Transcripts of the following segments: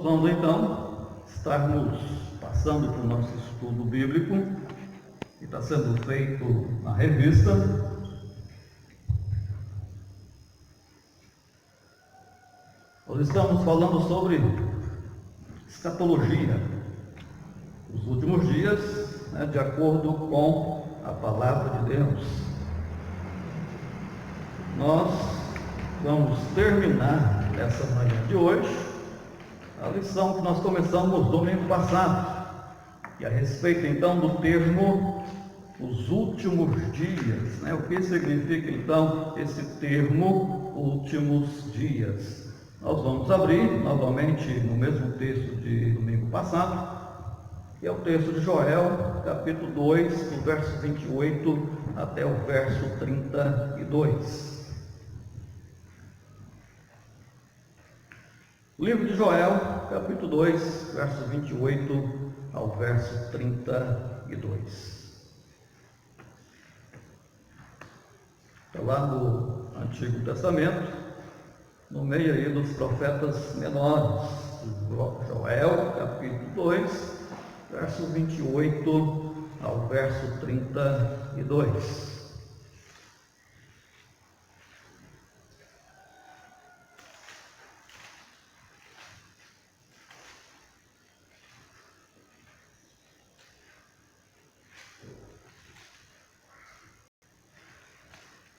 vamos então estarmos passando para o nosso estudo bíblico, que está sendo feito na revista. Nós estamos falando sobre escatologia, os últimos dias, de acordo com a palavra de Deus. Nós vamos terminar nessa manhã de hoje a lição que nós começamos domingo passado, e a respeito então do termo os últimos dias, O que significa então esse termo últimos dias? Nós vamos abrir novamente no mesmo texto de domingo passado, que é o texto de Joel, capítulo 2, do verso 28 até o verso 32. Livro de Joel, capítulo 2, verso 28 ao verso 32. Está lá no Antigo Testamento, no meio aí dos profetas menores. Joel, capítulo 2, verso 28 ao verso 32.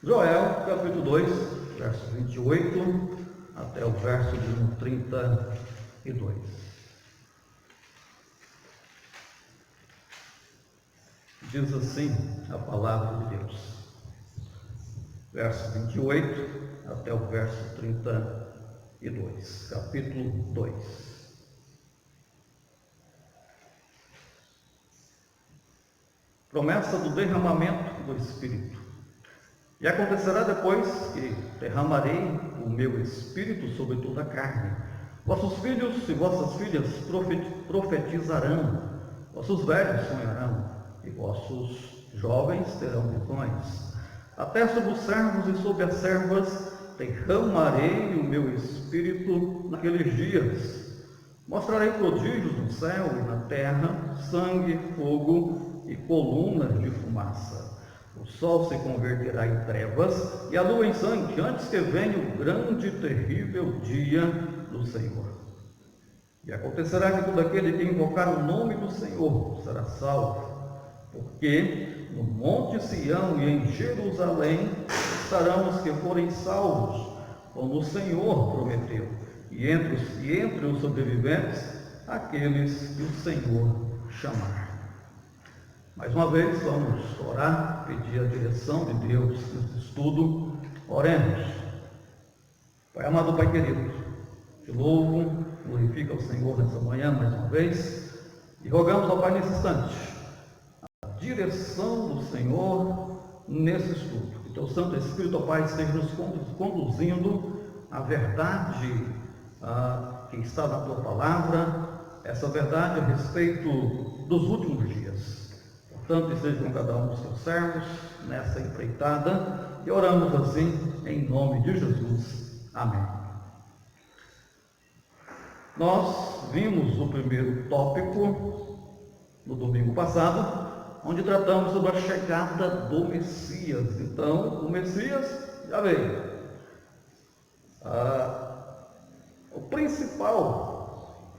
Joel, capítulo 2, verso 28 até o verso de 32. Diz assim a palavra de Deus, verso 28 até o verso 32, capítulo 2. Promessa do derramamento do Espírito. E acontecerá depois que derramarei o meu Espírito sobre toda a carne. Vossos filhos e vossas filhas profetizarão, vossos velhos sonharão, e vossos jovens terão visões. Até sobre os servos e sobre as servas derramarei o meu Espírito naqueles dias. Mostrarei prodígios no céu e na terra, sangue, fogo e colunas de fumaça. O sol se converterá em trevas e a lua em sangue, antes que venha o grande e terrível dia do Senhor. E acontecerá que todo aquele que invocar o nome do Senhor será salvo, porque no monte Sião e em Jerusalém estarão os que forem salvos, como o Senhor prometeu, e entre os sobreviventes, aqueles que o Senhor chamar. Mais uma vez, vamos orar, pedir a direção de Deus nesse estudo. Oremos. Pai amado, Pai querido, te louvo, glorifica o Senhor nessa manhã mais uma vez, e rogamos ao Pai nesse instante a direção do Senhor nesse estudo. Que teu Santo Espírito, ó Pai, esteja nos conduzindo à verdade que está na tua palavra, essa verdade a respeito dos últimos dias. Portanto, esteja com cada um dos teus servos nessa empreitada, e oramos assim em nome de Jesus. Amém. Nós vimos o primeiro tópico no domingo passado, onde tratamos sobre a chegada do Messias. Então, o Messias já veio. O principal,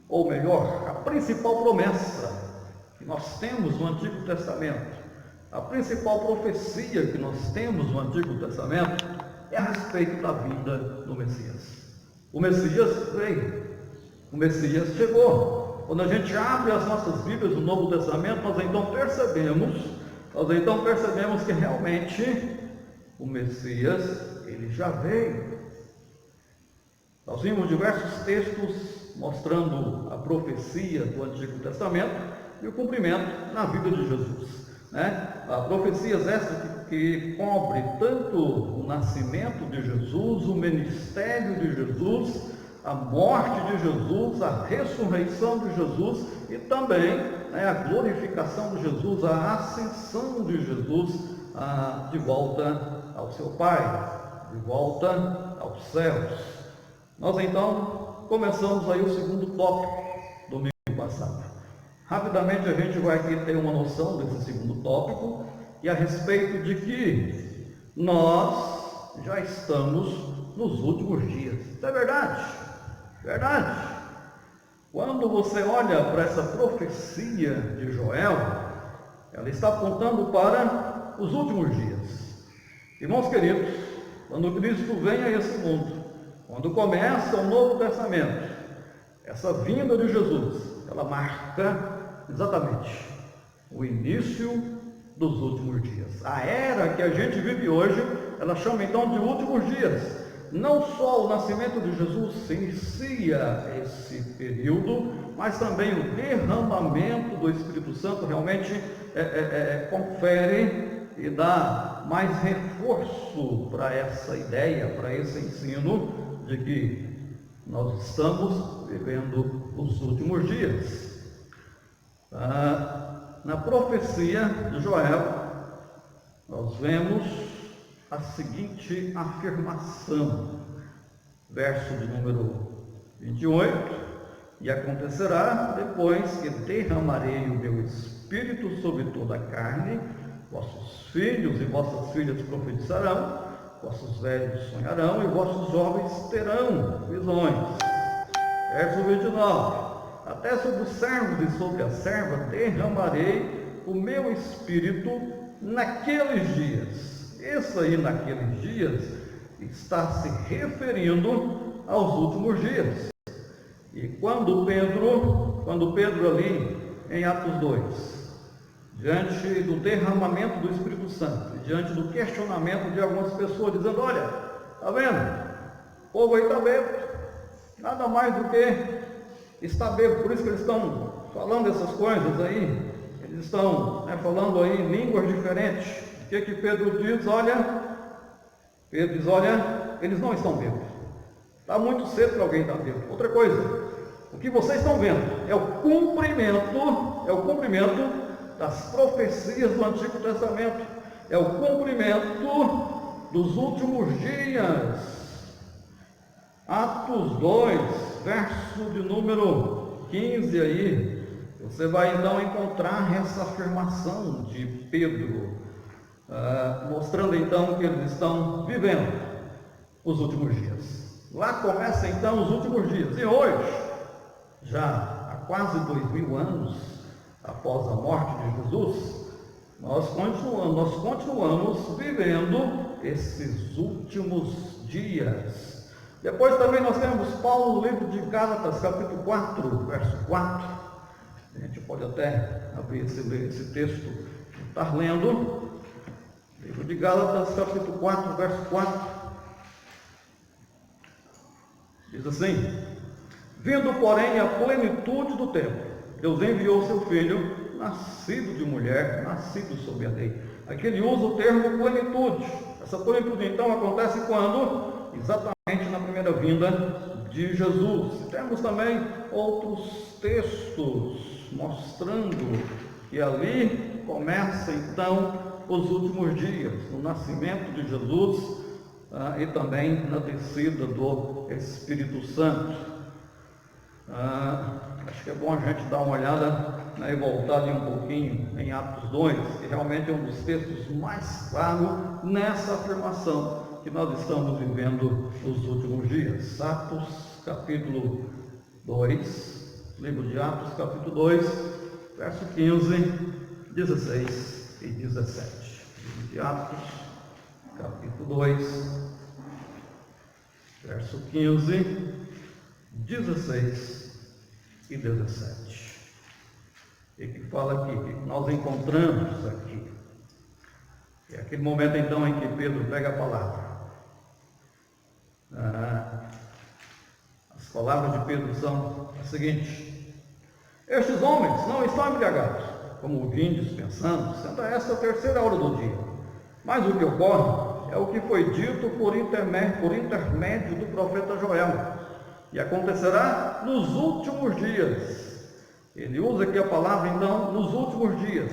ou melhor, a principal promessa que nós temos no Antigo Testamento, a principal profecia que nós temos no Antigo Testamento é a respeito da vinda do Messias. O Messias veio, o Messias chegou. Quando a gente abre as nossas Bíblias no Novo Testamento, nós então percebemos que realmente o Messias, ele já veio. Nós vimos diversos textos mostrando a profecia do Antigo Testamento e o cumprimento na vida de Jesus, A profecias essas que cobre tanto o nascimento de Jesus, o ministério de Jesus, a morte de Jesus, a ressurreição de Jesus e também a glorificação de Jesus, a ascensão de Jesus de volta ao seu Pai, de volta aos céus. Nós então começamos aí o segundo tópico domingo passado. Rapidamente a gente vai aqui ter uma noção desse segundo tópico e a respeito de que nós já estamos nos últimos dias. Isso é verdade? Verdade. Quando você olha para essa profecia de Joel, ela está apontando para os últimos dias. Irmãos queridos, quando Cristo vem a esse mundo, quando começa o Novo Testamento, essa vinda de Jesus, ela marca exatamente o início dos últimos dias. A era que a gente vive hoje, ela chama então de últimos dias. Não só o nascimento de Jesus se inicia esse período, mas também o derramamento do Espírito Santo realmente confere e dá mais reforço para essa ideia, para esse ensino de que nós estamos vivendo os últimos dias. Na profecia de Joel, nós vemos a seguinte afirmação, verso de número 28, e acontecerá depois que derramarei o meu Espírito sobre toda a carne, vossos filhos e vossas filhas profetizarão, vossos velhos sonharão e vossos jovens terão visões. Verso 29, até sobre os servos e sobre a serva derramarei o meu Espírito naqueles dias. Isso aí, naqueles dias, está se referindo aos últimos dias. E quando Pedro ali, em Atos 2, diante do derramamento do Espírito Santo, diante do questionamento de algumas pessoas, dizendo, olha, está vendo? O povo aí está bêbado, nada mais do que está bêbado, por isso que eles estão falando essas coisas aí, eles estão falando aí em línguas diferentes. O que Pedro diz? Pedro diz, olha, eles não estão bêbados. Está muito cedo para alguém estar bêbado. Outra coisa, o que vocês estão vendo é o cumprimento das profecias do Antigo Testamento. É o cumprimento dos últimos dias. Atos 2, verso de número 15 aí, você vai então encontrar essa afirmação de Pedro, mostrando então que eles estão vivendo os últimos dias. Lá começa então os últimos dias. E hoje, já há quase 2000 anos após a morte de Jesus, nós continuamos vivendo esses últimos dias. Depois também nós temos Paulo no livro de Gálatas, capítulo 4, verso 4. A gente pode até abrir esse texto que está lendo. Livro de Gálatas, capítulo 4, verso 4. Diz assim, vindo, porém, a plenitude do tempo, Deus enviou seu Filho, nascido de mulher, nascido sob a lei. Aqui ele usa o termo plenitude. Essa plenitude, então, acontece quando? Exatamente na primeira vinda de Jesus. Temos também outros textos mostrando que ali começa, então, os últimos dias, o nascimento de Jesus e também na descida do Espírito Santo. Acho que é bom a gente dar uma olhada e voltar ali um pouquinho em Atos 2, que realmente é um dos textos mais claros nessa afirmação que nós estamos vivendo nos últimos dias. Atos capítulo 2, livro de Atos capítulo 2, verso 15, 16 e 17. Livro de Atos capítulo 2, verso 15, 16 e 17. E que fala aqui, que nós encontramos aqui. É aquele momento então em que Pedro pega a palavra. As palavras de Pedro são as seguintes: estes homens não estão embriagados, como vindes pensando, sendo esta a terceira hora do dia. Mas o que ocorre é o que foi dito por intermédio do profeta Joel, e acontecerá nos últimos dias. Ele usa aqui a palavra, então, nos últimos dias.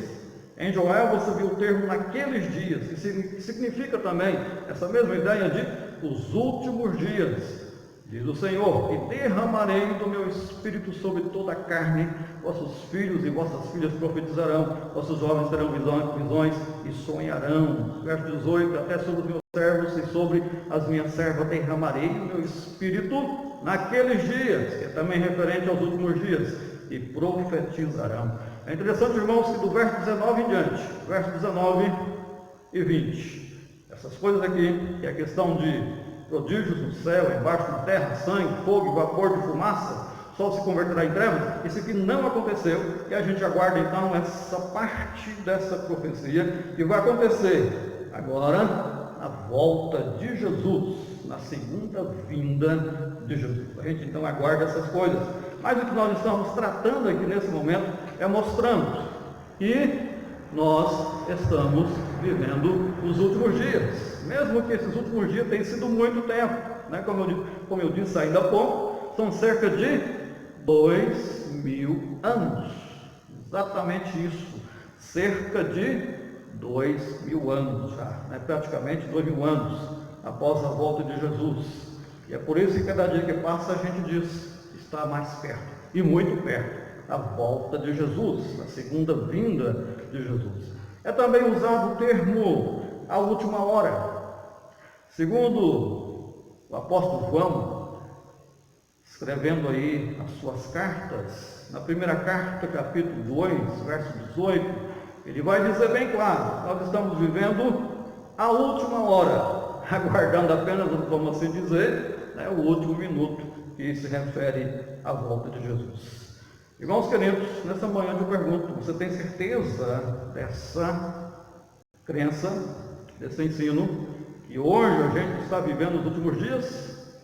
Em Joel você viu o termo naqueles dias, que significa também essa mesma ideia de os últimos dias. diz o Senhor, e derramarei do meu espírito sobre toda a carne, vossos filhos e vossas filhas profetizarão, vossos jovens terão visões e sonharão. Verso 18, até sobre os meus servos e sobre as minhas servas derramarei o meu espírito naqueles dias, que é também referente aos últimos dias, e profetizarão. É interessante, irmãos, que do verso 19 em diante, verso 19 e 20, essas coisas aqui, que é a questão de prodígios no céu, embaixo na terra, sangue, fogo, vapor de fumaça, sol se converterá em trevas, isso aqui não aconteceu, e a gente aguarda então essa parte dessa profecia, que vai acontecer agora, na volta de Jesus, na segunda vinda de Jesus. A gente então aguarda essas coisas, mas o que nós estamos tratando aqui nesse momento é mostrando que nós estamos vivendo os últimos dias, mesmo que esses últimos dias tenham sido muito tempo, né? Como eu disse ainda há pouco, são cerca de 2000 anos, exatamente isso, cerca de 2000 anos já, né? Praticamente 2000 anos após a volta de Jesus, e é por isso que cada dia que passa a gente diz, está mais perto, e muito perto, a volta de Jesus, a segunda vinda de Jesus. É também usado o termo a última hora. Segundo o apóstolo João, escrevendo aí as suas cartas, na primeira carta, capítulo 2, verso 18, ele vai dizer bem claro, nós estamos vivendo a última hora, aguardando apenas, vamos assim dizer, né, o último minuto que se refere à volta de Jesus. Irmãos queridos, nessa manhã eu pergunto, você tem certeza dessa crença, desse ensino, que hoje a gente está vivendo os últimos dias?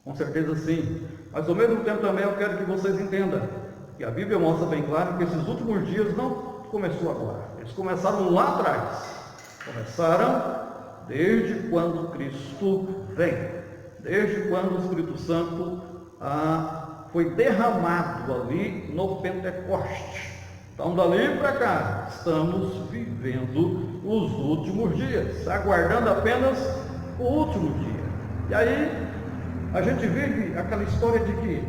Com certeza sim, mas ao mesmo tempo também eu quero que vocês entendam, que a Bíblia mostra bem claro que esses últimos dias não começou agora, eles começaram lá atrás, começaram desde quando Cristo vem, desde quando o Espírito Santo foi derramado ali no Pentecoste. Então, dali para cá, estamos vivendo os últimos dias, aguardando apenas o último dia. E aí, a gente vive aquela história de que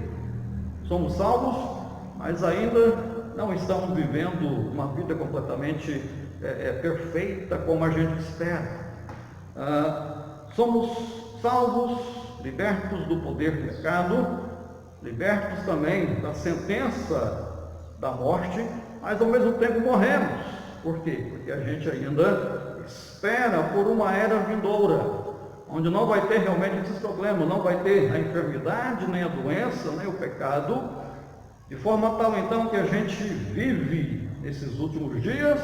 somos salvos, mas ainda não estamos vivendo uma vida completamente perfeita como a gente espera. Somos salvos, libertos do poder do pecado, libertos também da sentença da morte, mas ao mesmo tempo morremos. Por quê? Porque a gente ainda espera por uma era vindoura, onde não vai ter realmente esses problemas, não vai ter a enfermidade, nem a doença, nem o pecado, de forma tal então que a gente vive esses últimos dias,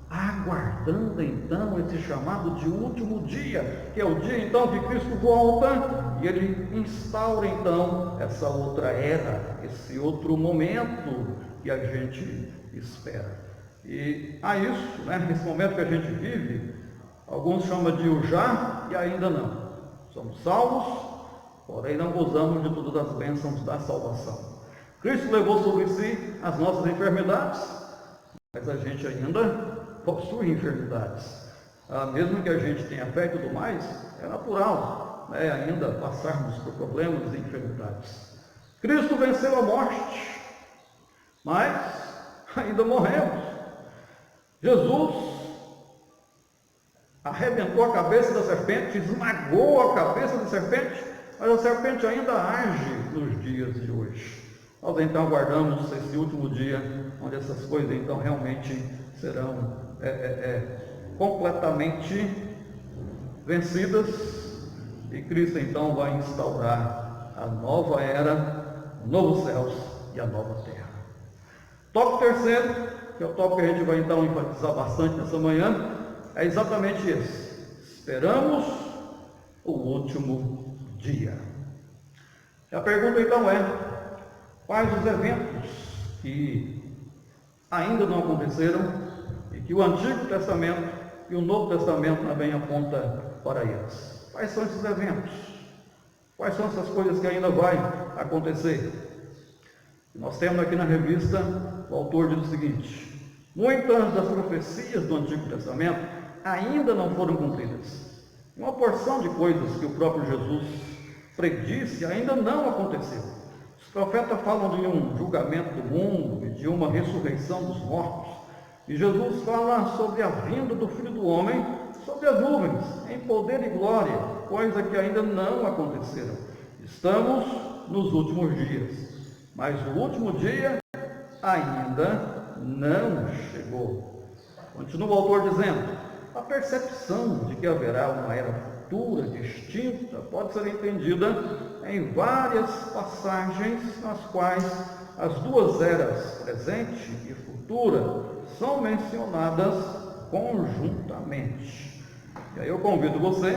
aguardando então esse chamado de último dia, que é o dia então que Cristo volta e ele instaura então essa outra era, esse outro momento que a gente espera. E a isso, né, esse momento que a gente vive, alguns chamam de o já e ainda não. Somos salvos, porém não gozamos de todas as bênçãos da salvação. Cristo levou sobre si as nossas enfermidades, mas a gente ainda possui enfermidades. Mesmo que a gente tenha fé e tudo mais, é natural, né, ainda passarmos por problemas e enfermidades. Cristo venceu a morte, mas ainda morremos. Jesus arrebentou a cabeça da serpente, esmagou a cabeça da serpente, mas a serpente ainda age nos dias de hoje. Nós então aguardamos esse último dia, onde essas coisas então realmente serão completamente vencidas, e Cristo então vai instaurar a nova era, novos céus e a nova terra. Tópico terceiro, que é o tópico que a gente vai então enfatizar bastante nessa manhã, é exatamente esse: esperamos o último dia. A pergunta então é: quais os eventos que ainda não aconteceram e que o Antigo Testamento e o Novo Testamento também apontam para eles? Quais são esses eventos? Quais são essas coisas que ainda vai acontecer? Nós temos aqui na revista, o autor diz o seguinte: muitas das profecias do Antigo Testamento ainda não foram cumpridas. Uma porção de coisas que o próprio Jesus predisse ainda não aconteceu. Os profetas falam de um julgamento do mundo e de uma ressurreição dos mortos. E Jesus fala sobre a vinda do Filho do Homem sobre as nuvens, em poder e glória, coisa que ainda não aconteceram. Estamos nos últimos dias, mas o último dia ainda não chegou. Continua o autor dizendo: a percepção de que haverá uma era futura, distinta, pode ser entendida em várias passagens nas quais as duas eras, presente e futura, são mencionadas conjuntamente. E aí eu convido você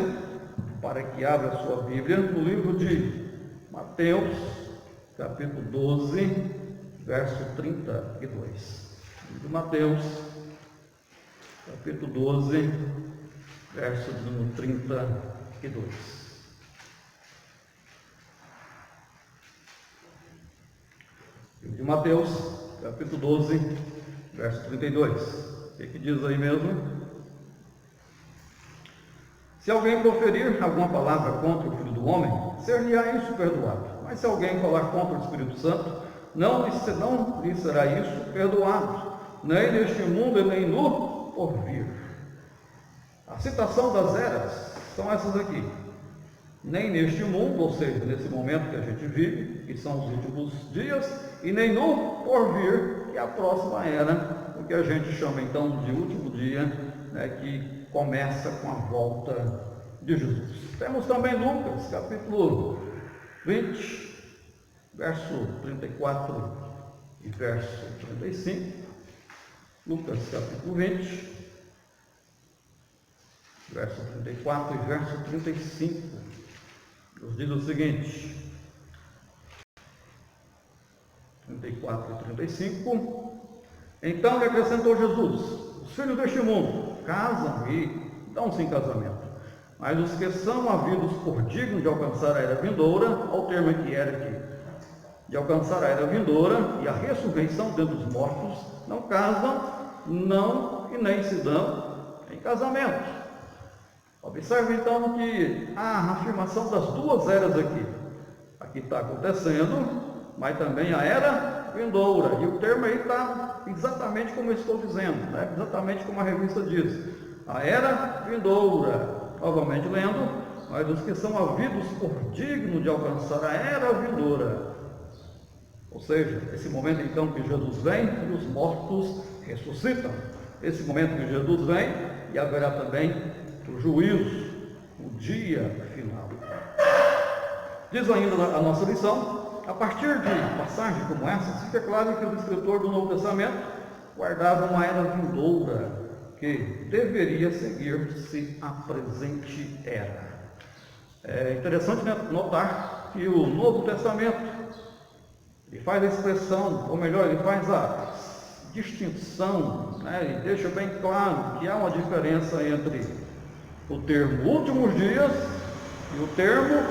para que abra a sua Bíblia no livro de Mateus, capítulo 12, verso 32. De Mateus, capítulo 12, verso número 32. De Mateus, capítulo 12, verso 32. O que diz aí mesmo? Se alguém proferir alguma palavra contra o Filho do Homem, ser-lhe-á isso perdoado. Mas se alguém falar contra o Espírito Santo, não lhe será isso perdoado, nem neste mundo e nem no porvir. A citação das eras são essas aqui. Nem neste mundo, ou seja, nesse momento que a gente vive, que são os últimos dias, e nem no porvir, que é a próxima era, o que a gente chama então de último dia, né, que começa com a volta de Jesus. Temos também Lucas, capítulo 20, verso 34 e verso 35. Lucas, capítulo 20, verso 34 e verso 35. Nos diz o seguinte: 34 e 35. Então lhe acrescentou Jesus: os filhos deste mundo casam e dão-se em casamento, mas os que são havidos por dignos de alcançar a era vindoura, ao termo que era aqui, de alcançar a era vindoura e a ressurreição dentre os mortos, não casam, não e nem se dão em casamento. Observe então que a afirmação das duas eras aqui está acontecendo, mas também a era vindoura, e o termo aí está exatamente como eu estou dizendo, né? Exatamente como a revista diz, a era vindoura, novamente lendo, mas os que são havidos por digno de alcançar a era vindoura, ou seja, esse momento então que Jesus vem e os mortos ressuscitam, esse momento que Jesus vem e haverá também o juízo, o dia final. Diz ainda a nossa lição: a partir de passagens como essa, fica claro que o escritor do Novo Testamento guardava uma era vindoura que deveria seguir-se à presente era. É interessante notar que o Novo Testamento ele faz a expressão, ou melhor, ele faz a distinção, né, e deixa bem claro que há uma diferença entre o termo últimos dias e o termo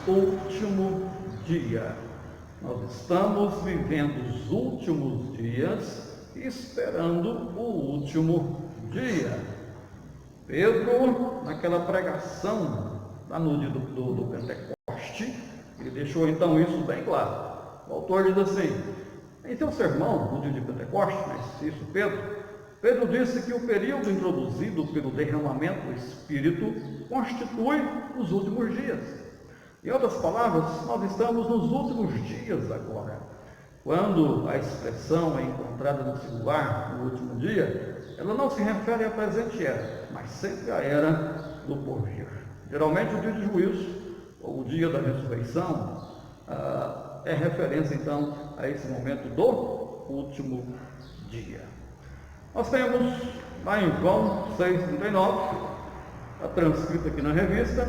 último dia. Nós estamos vivendo os últimos dias, esperando o último dia. Pedro, naquela pregação lá no dia do Pentecoste, ele deixou então isso bem claro. O autor diz assim, em seu sermão, no dia de Pentecoste, mas isso Pedro disse que o período introduzido pelo derramamento do Espírito constitui os últimos dias. Em outras palavras, nós estamos nos últimos dias agora. Quando a expressão é encontrada no singular, no último dia, ela não se refere à presente era, mas sempre à era do porvir. Geralmente o dia de juízo, ou o dia da ressurreição, é referência então a esse momento do último dia. Nós temos lá em João 6,39, está transcrito aqui na revista,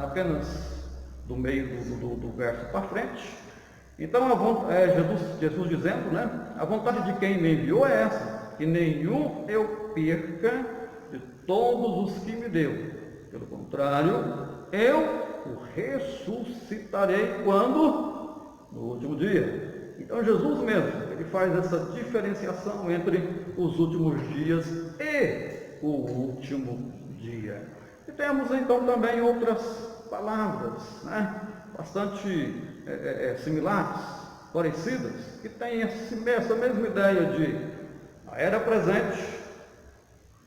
apenas do meio do verso para frente. Então, Jesus dizendo, né, a vontade de quem me enviou é essa, que nenhum eu perca de todos os que me deu. Pelo contrário, eu o ressuscitarei quando? No último dia. Então Jesus mesmo, ele faz essa diferenciação entre os últimos dias e o último dia. E temos então também outras palavras, né? Bastante similares, parecidas, que têm essa mesma ideia de a era presente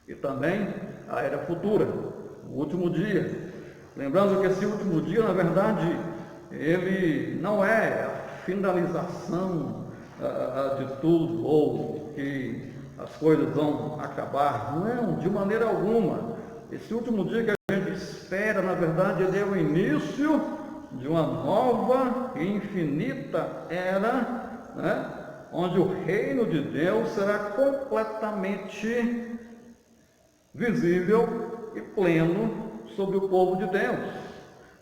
e também a era futura, o último dia. Lembrando que esse último dia, na verdade, ele não é a finalização de tudo, ou que as coisas vão acabar. Não, de maneira alguma. Esse último dia que a gente espera, na verdade, ele é o início de uma nova e infinita era, né? Onde o reino de Deus será completamente visível e pleno sobre o povo de Deus,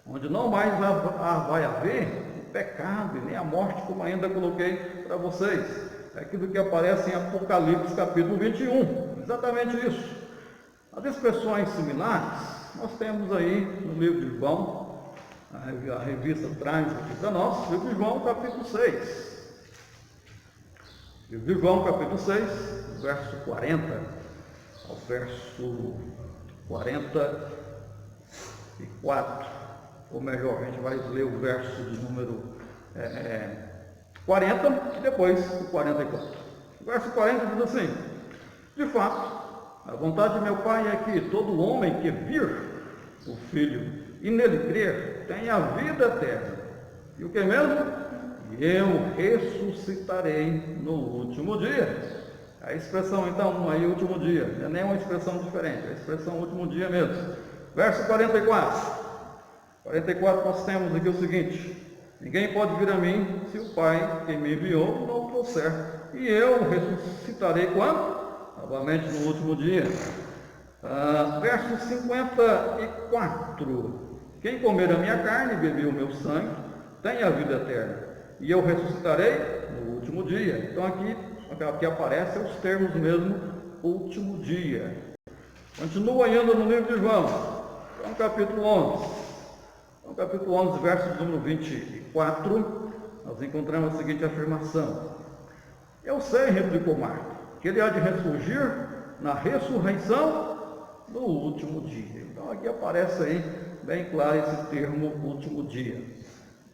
onde não mais vai haver o pecado e nem a morte, como ainda coloquei para vocês. É aquilo que aparece em Apocalipse capítulo 21, exatamente isso. As expressões similares nós temos aí no livro de João, a revista traz aqui para nós, livro de João capítulo 6. Livro de João capítulo 6, verso 40 ao verso 44, ou melhor, a gente vai ler o verso de número 40 e depois o 44. O verso 40 diz assim: de fato, a vontade de meu Pai é que todo homem que vir o Filho e nele crer tenha a vida eterna. E o que mesmo? Eu ressuscitarei no último dia. A expressão então aí último dia, não é nem uma expressão diferente, é a expressão último dia mesmo. Verso 44. 44 nós temos aqui o seguinte: ninguém pode vir a mim se o Pai que me enviou não o trouxer, e eu ressuscitarei quando? Novamente no último dia. Verso 54. Quem comer a minha carne e beber o meu sangue tem a vida eterna, e eu ressuscitarei no último dia. Então aqui aparecem os termos mesmo, último dia. Continua ainda no livro de João, capítulo 11. No capítulo 11, verso número 24, nós encontramos a seguinte afirmação: eu sei, replicou Marta, que ele há de ressurgir na ressurreição no último dia. Então aqui aparece aí bem claro esse termo último dia.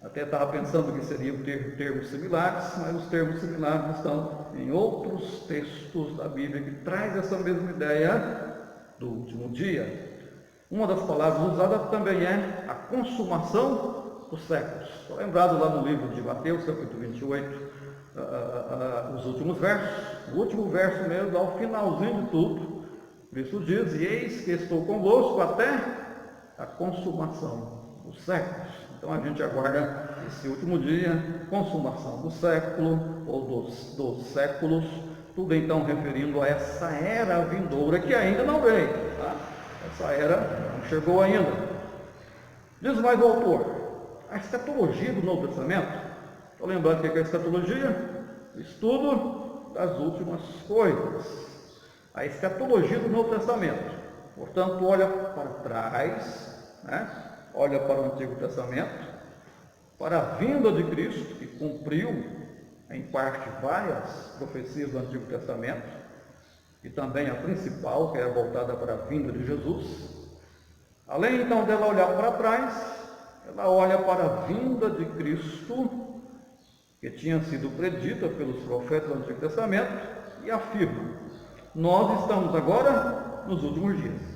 Até estava pensando que seriam termos similares, mas os termos similares estão em outros textos da Bíblia que traz essa mesma ideia do último dia. Uma das palavras usadas também é a consumação dos séculos. Estou lembrado lá no livro de Mateus, capítulo 28, os últimos versos, o último verso mesmo, ao finalzinho de tudo, Cristo diz: e eis que estou convosco até a consumação dos séculos. Então a gente aguarda esse último dia, consumação do século, ou dos séculos, tudo então referindo a essa era vindoura que ainda não veio, tá? Essa era não chegou ainda. Diz mais o autor: a escatologia do Novo Testamento. Estou lembrando o que é a escatologia? O estudo das últimas coisas. A escatologia do Novo Testamento, portanto, olha para trás, né? Olha para o Antigo Testamento, para a vinda de Cristo, que cumpriu em parte várias profecias do Antigo Testamento, e também a principal, que é voltada para a vinda de Jesus. Além então dela olhar para trás, ela olha para a vinda de Cristo, que tinha sido predita pelos profetas do Antigo Testamento, e afirma: nós estamos agora nos últimos dias.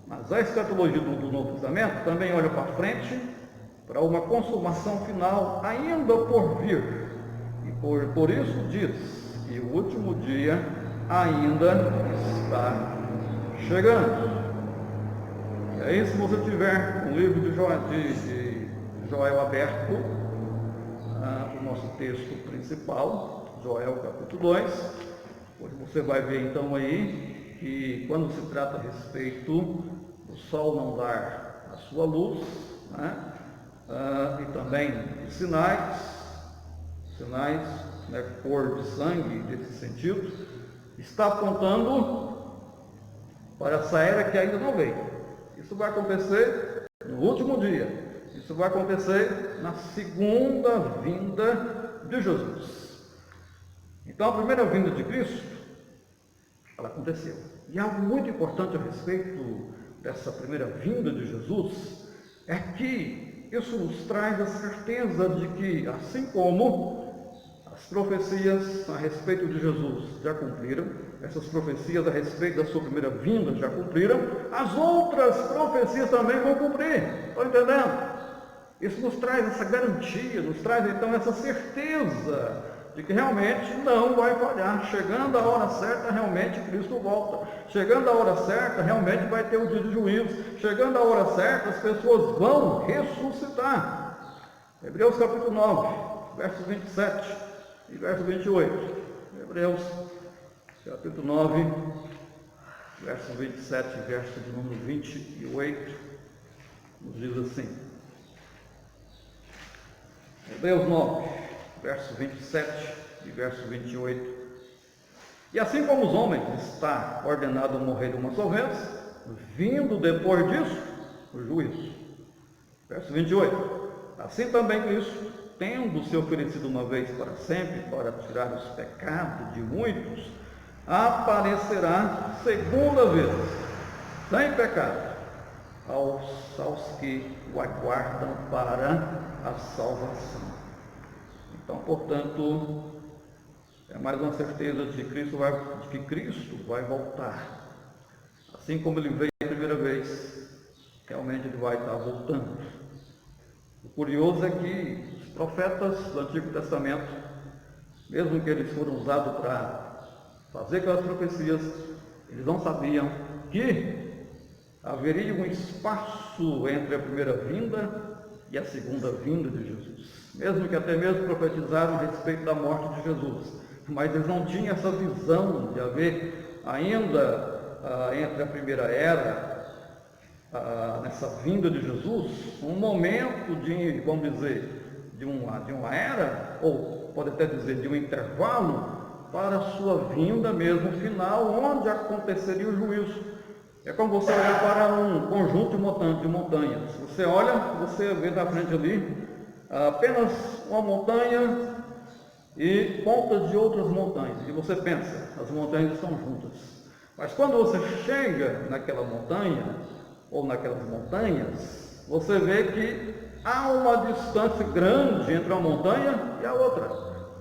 Mas a escatologia do Novo Testamento também olha para frente, para uma consumação final ainda por vir. E por isso diz que o último dia ainda está chegando. E aí, se você tiver um livro de Joel aberto, o nosso texto principal, Joel capítulo 2, hoje você vai ver então aí que quando se trata a respeito do sol não dar a sua luz, né? E também de sinais, né, cor de sangue desse sentido, está apontando para essa era que ainda não veio. Isso vai acontecer no último dia. Isso vai acontecer na segunda vinda de Jesus. Então a primeira vinda de Cristo, ela aconteceu. E algo muito importante a respeito dessa primeira vinda de Jesus é que isso nos traz a certeza de que, assim como as profecias a respeito de Jesus já cumpriram, essas profecias a respeito da sua primeira vinda já cumpriram, as outras profecias também vão cumprir. Estão entendendo? Isso nos traz essa garantia, nos traz então essa certeza de que realmente não vai falhar. Chegando a hora certa, realmente Cristo volta. Chegando a hora certa, realmente vai ter o dia de juízo. Chegando a hora certa, as pessoas vão ressuscitar. Hebreus capítulo 9, versos 27 e verso 28. Hebreus capítulo 9, verso 27 e verso de número 28, nos diz assim. Hebreus 9, verso 27 e verso 28. E assim como os homens está ordenado morrer uma só vez, vindo depois disso o juízo. Verso 28. Assim também Cristo, tendo se oferecido uma vez para sempre para tirar os pecados de muitos, aparecerá segunda vez, sem pecado, aos que o aguardam para a salvação. Então, portanto, é mais uma certeza de que Cristo vai voltar. Assim como ele veio a primeira vez, realmente ele vai estar voltando. O curioso é que os profetas do Antigo Testamento, mesmo que eles foram usados para fazer aquelas profecias, eles não sabiam que haveria um espaço entre a primeira vinda e a segunda vinda de Jesus. Mesmo que até mesmo profetizaram a respeito da morte de Jesus, mas eles não tinham essa visão de haver ainda entre a primeira era, nessa vinda de Jesus, um momento de, vamos dizer, de uma era, ou pode até dizer de um intervalo, para a sua vinda mesmo final, onde aconteceria o juízo. É como você olhar para um conjunto de montanhas. Você olha, você vê na frente ali apenas uma montanha e pontas de outras montanhas. E você pensa, as montanhas estão juntas. Mas quando você chega naquela montanha, ou naquelas montanhas, você vê que há uma distância grande entre uma montanha e a outra.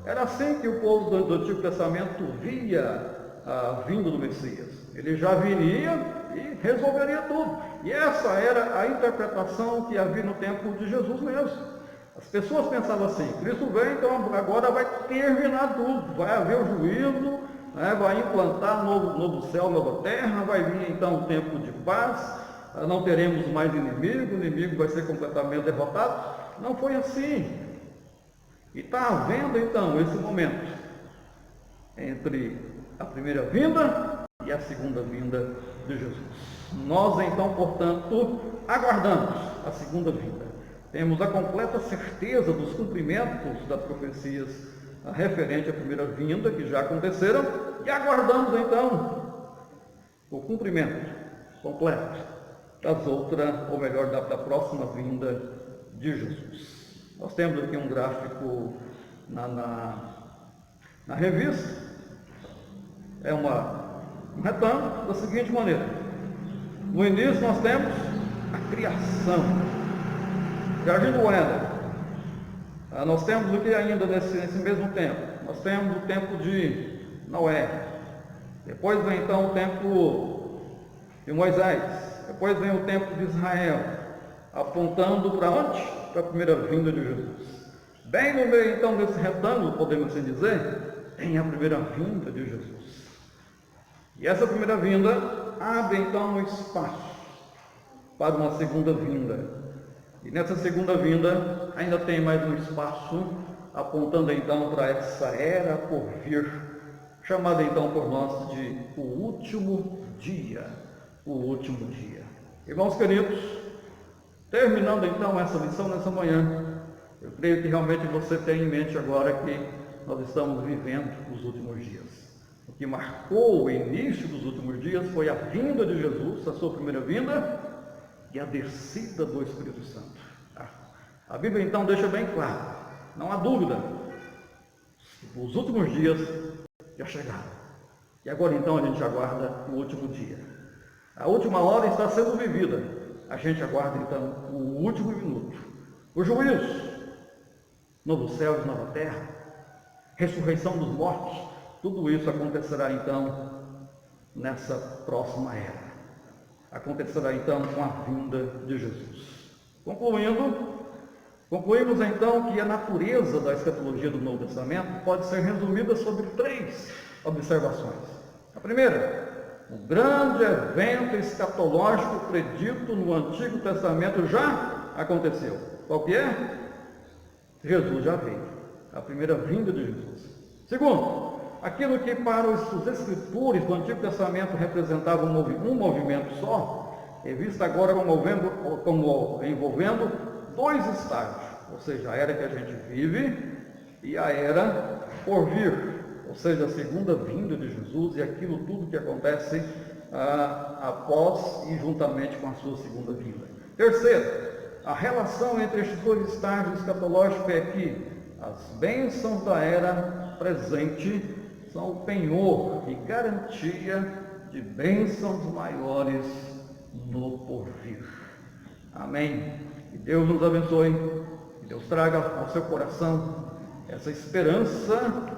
Era assim que o povo do Antigo Testamento via a vinda do Messias. Ele já viria e resolveria tudo. E essa era a interpretação que havia no tempo de Jesus mesmo. As pessoas pensavam assim, Cristo vem, então agora vai terminar tudo, vai haver o juízo, né, vai implantar novo céu, nova terra, vai vir então o tempo de paz, não teremos mais inimigo, o inimigo vai ser completamente derrotado. Não foi assim. E está havendo então esse momento entre a primeira vinda e a segunda vinda de Jesus. Nós então, portanto, aguardamos a segunda vinda. Temos a completa certeza dos cumprimentos das profecias referente à primeira vinda, que já aconteceram, e aguardamos então o cumprimento completo das outras, ou melhor, da próxima vinda de Jesus. Nós temos aqui um gráfico na revista, é um retângulo da seguinte maneira. No início nós temos a criação, Jardim do Éden. Nós temos o que ainda nesse mesmo tempo? Nós temos o tempo de Noé. Depois vem então o tempo de Moisés. Depois vem o tempo de Israel, apontando para onde? Para a primeira vinda de Jesus. Bem no meio então desse retângulo, podemos assim dizer, tem a primeira vinda de Jesus. E essa primeira vinda abre então um espaço para uma segunda vinda. E nessa segunda vinda ainda tem mais um espaço, apontando então para essa era por vir, chamada então por nós de o último dia. O último dia. Irmãos queridos, terminando então essa lição nessa manhã, eu creio que realmente você tem em mente agora que nós estamos vivendo os últimos dias. O que marcou o início dos últimos dias foi a vinda de Jesus, a sua primeira vinda, e a descida do Espírito Santo. A Bíblia então deixa bem claro, não há dúvida, os últimos dias já chegaram. E agora então a gente aguarda o último dia. A última hora está sendo vivida. a gente aguarda então o último minuto, o juízo, novo céu e nova terra, ressurreição dos mortos. Tudo isso acontecerá então nessa próxima era. Acontecerá então com a vinda de Jesus. Concluímos então que a natureza da escatologia do Novo Testamento pode ser resumida sobre 3 observações. A primeira, o grande evento escatológico predito no Antigo Testamento já aconteceu. Qual que é? Jesus já veio. A primeira vinda de Jesus. Segundo, aquilo que para os escritores do Antigo Testamento representava um movimento só, é visto agora como envolvendo 2 estágios, ou seja, a era que a gente vive e a era por vir, ou seja, a segunda vinda de Jesus e aquilo tudo que acontece após e juntamente com a sua segunda vinda. Terceiro, a relação entre estes 2 estágios escatológicos é que as bênçãos da era presente são o penhor e garantia de bênçãos maiores no porvir. Amém. Que Deus nos abençoe, que Deus traga ao seu coração essa esperança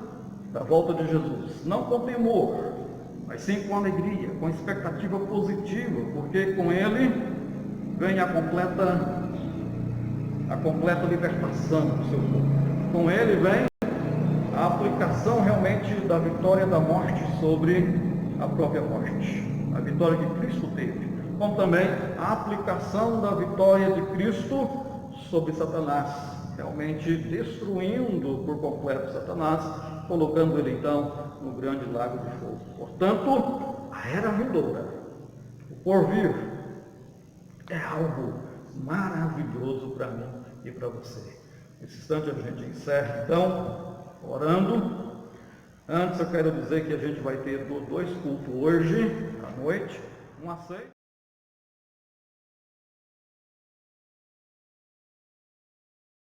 da volta de Jesus, não com temor, mas sim com alegria, com expectativa positiva, porque com Ele vem a completa libertação do seu povo. Com Ele vem a aplicação realmente da vitória da morte sobre a própria morte, a vitória que Cristo teve, como também a aplicação da vitória de Cristo sobre Satanás, realmente destruindo por completo Satanás, colocando ele então no grande lago de fogo. Portanto, a era vindoura, o porvir, é algo maravilhoso para mim e para você. Nesse instante a gente encerra então orando. Antes eu quero dizer que a gente vai ter 2 cultos hoje à noite, um às 6.